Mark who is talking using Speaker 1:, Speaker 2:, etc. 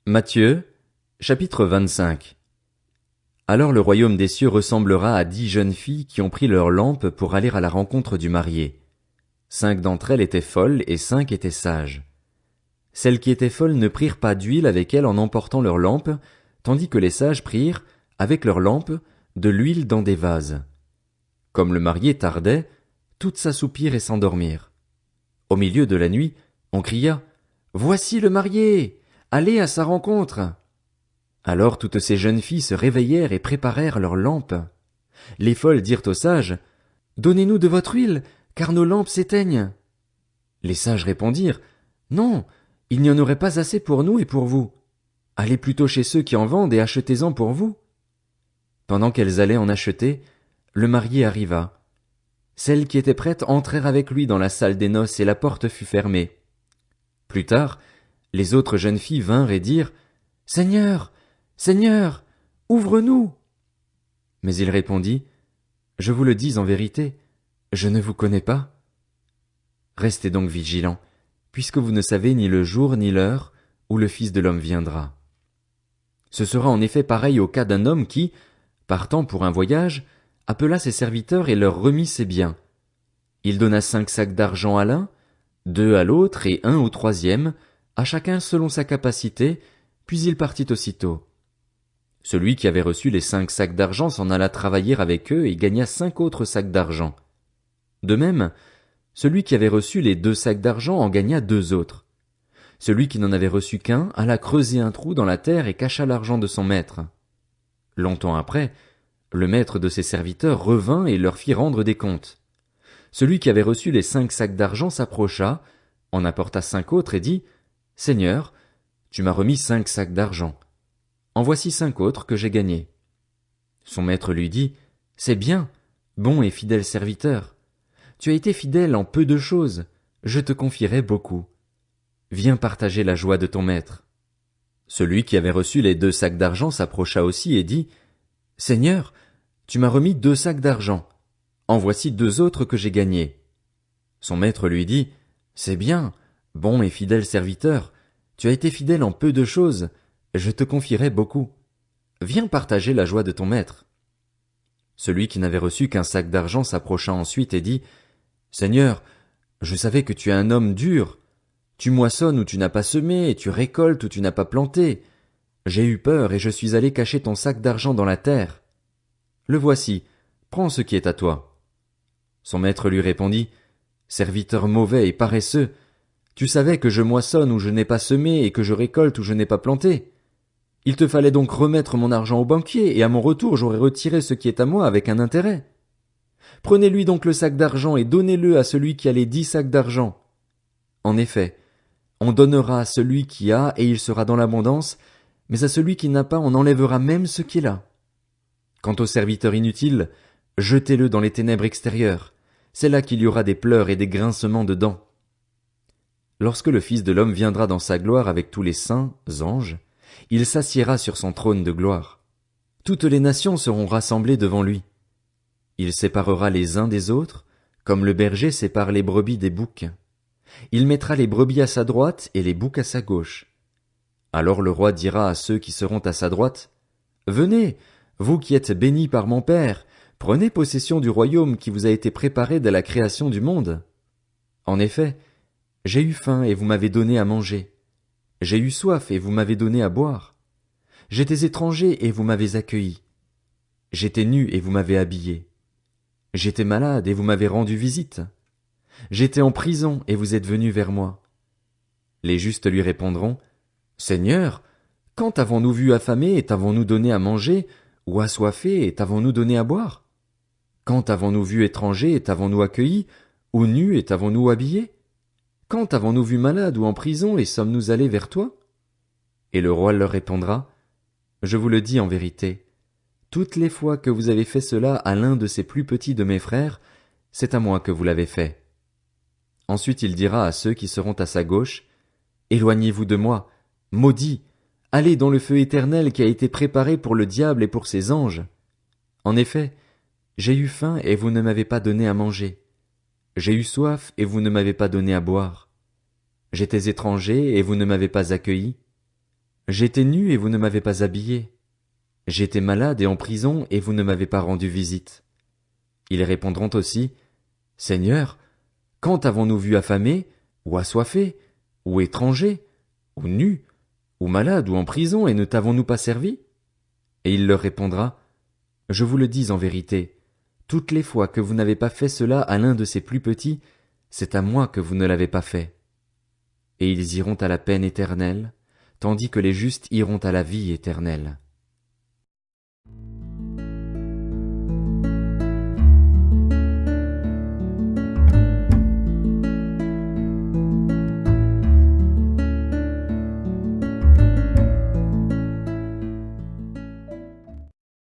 Speaker 1: Matthieu, chapitre 25. Alors le royaume des cieux ressemblera à 10 jeunes filles qui ont pris leurs lampes pour aller à la rencontre du marié. 5 d'entre elles étaient folles et 5 étaient sages. Celles qui étaient folles ne prirent pas d'huile avec elles en emportant leurs lampes, tandis que les sages prirent, avec leurs lampes, de l'huile dans des vases. Comme le marié tardait, toutes s'assoupirent et s'endormirent. Au milieu de la nuit, on cria « Voici le marié! Allez à sa rencontre !» Alors toutes ces jeunes filles se réveillèrent et préparèrent leurs lampes. Les folles dirent aux sages « Donnez-nous de votre huile, car nos lampes s'éteignent. » Les sages répondirent « Non, il n'y en aurait pas assez pour nous et pour vous. Allez plutôt chez ceux qui en vendent et achetez-en pour vous. » Pendant qu'elles allaient en acheter, le marié arriva. Celles qui étaient prêtes entrèrent avec lui dans la salle des noces et la porte fut fermée. Plus tard, les autres jeunes filles vinrent et dirent « Seigneur, Seigneur, ouvre-nous !» Mais il répondit « Je vous le dis en vérité, je ne vous connais pas. Restez donc vigilants, puisque vous ne savez ni le jour ni l'heure où le Fils de l'homme viendra. Ce sera en effet pareil au cas d'un homme qui, partant pour un voyage, appela ses serviteurs et leur remit ses biens. Il donna 5 sacs d'argent à l'un, 2 à l'autre et 1 au troisième, à chacun selon sa capacité, puis il partit aussitôt. Celui qui avait reçu les 5 sacs d'argent s'en alla travailler avec eux et gagna 5 autres sacs d'argent. De même, celui qui avait reçu les 2 sacs d'argent en gagna 2 autres. Celui qui n'en avait reçu qu'un alla creuser un trou dans la terre et cacha l'argent de son maître. Longtemps après, le maître de ses serviteurs revint et leur fit rendre des comptes. Celui qui avait reçu les 5 sacs d'argent s'approcha, en apporta 5 autres et dit « Seigneur, tu m'as remis 5 sacs d'argent. En voici 5 autres que j'ai gagnés. » Son maître lui dit « C'est bien, bon et fidèle serviteur. Tu as été fidèle en peu de choses, je te confierai beaucoup. Viens partager la joie de ton maître. » Celui qui avait reçu les 2 sacs d'argent s'approcha aussi et dit « Seigneur, tu m'as remis 2 sacs d'argent. En voici 2 autres que j'ai gagnés. » Son maître lui dit « C'est bien, bon et fidèle serviteur. Tu as été fidèle en peu de choses, je te confierai beaucoup. Viens partager la joie de ton maître. » Celui qui n'avait reçu qu'un sac d'argent s'approcha ensuite et dit « Seigneur, je savais que tu es un homme dur. Tu moissonnes où tu n'as pas semé et tu récoltes où tu n'as pas planté. J'ai eu peur et je suis allé cacher ton sac d'argent dans la terre. Le voici, prends ce qui est à toi. » Son maître lui répondit « Serviteur mauvais et paresseux, tu savais que je moissonne où je n'ai pas semé et que je récolte où je n'ai pas planté. Il te fallait donc remettre mon argent au banquier, et à mon retour j'aurais retiré ce qui est à moi avec un intérêt. Prenez-lui donc le sac d'argent et donnez-le à celui qui a les 10 sacs d'argent. En effet, on donnera à celui qui a et il sera dans l'abondance, mais à celui qui n'a pas on enlèvera même ce qu'il a. Quant au serviteur inutile, jetez-le dans les ténèbres extérieures. C'est là qu'il y aura des pleurs et des grincements de dents. Lorsque le Fils de l'homme viendra dans sa gloire avec tous les saints, anges, il s'assiera sur son trône de gloire. Toutes les nations seront rassemblées devant lui. Il séparera les uns des autres, comme le berger sépare les brebis des boucs. Il mettra les brebis à sa droite et les boucs à sa gauche. Alors le roi dira à ceux qui seront à sa droite, « Venez, vous qui êtes bénis par mon Père, prenez possession du royaume qui vous a été préparé dès la création du monde. En effet, j'ai eu faim et vous m'avez donné à manger. J'ai eu soif et vous m'avez donné à boire. J'étais étranger et vous m'avez accueilli. J'étais nu et vous m'avez habillé. J'étais malade et vous m'avez rendu visite. J'étais en prison et vous êtes venus vers moi. » Les justes lui répondront, « Seigneur, quand t'avons-nous vu affamé et t'avons-nous donné à manger, ou assoiffé et t'avons-nous donné à boire? Quand t'avons-nous vu étranger et t'avons-nous accueilli, ou nu et t'avons-nous habillé? Quand avons-nous vu malade ou en prison et sommes-nous allés vers toi? » Et le roi leur répondra, « Je vous le dis en vérité, toutes les fois que vous avez fait cela à l'un de ces plus petits de mes frères, c'est à moi que vous l'avez fait. » Ensuite il dira à ceux qui seront à sa gauche, « Éloignez-vous de moi, maudits, allez dans le feu éternel qui a été préparé pour le diable et pour ses anges. En effet, j'ai eu faim et vous ne m'avez pas donné à manger. J'ai eu soif et vous ne m'avez pas donné à boire. J'étais étranger et vous ne m'avez pas accueilli. J'étais nu et vous ne m'avez pas habillé. J'étais malade et en prison et vous ne m'avez pas rendu visite. Ils répondront aussi, Seigneur, quand avons-nous vu affamé, ou assoiffé, ou étranger, ou nu, ou malade, ou en prison, et ne t'avons-nous pas servi? Et il leur répondra, Je vous le dis en vérité, toutes les fois que vous n'avez pas fait cela à l'un de ces plus petits, c'est à moi que vous ne l'avez pas fait. Et ils iront à la peine éternelle, tandis que les justes iront à la vie éternelle.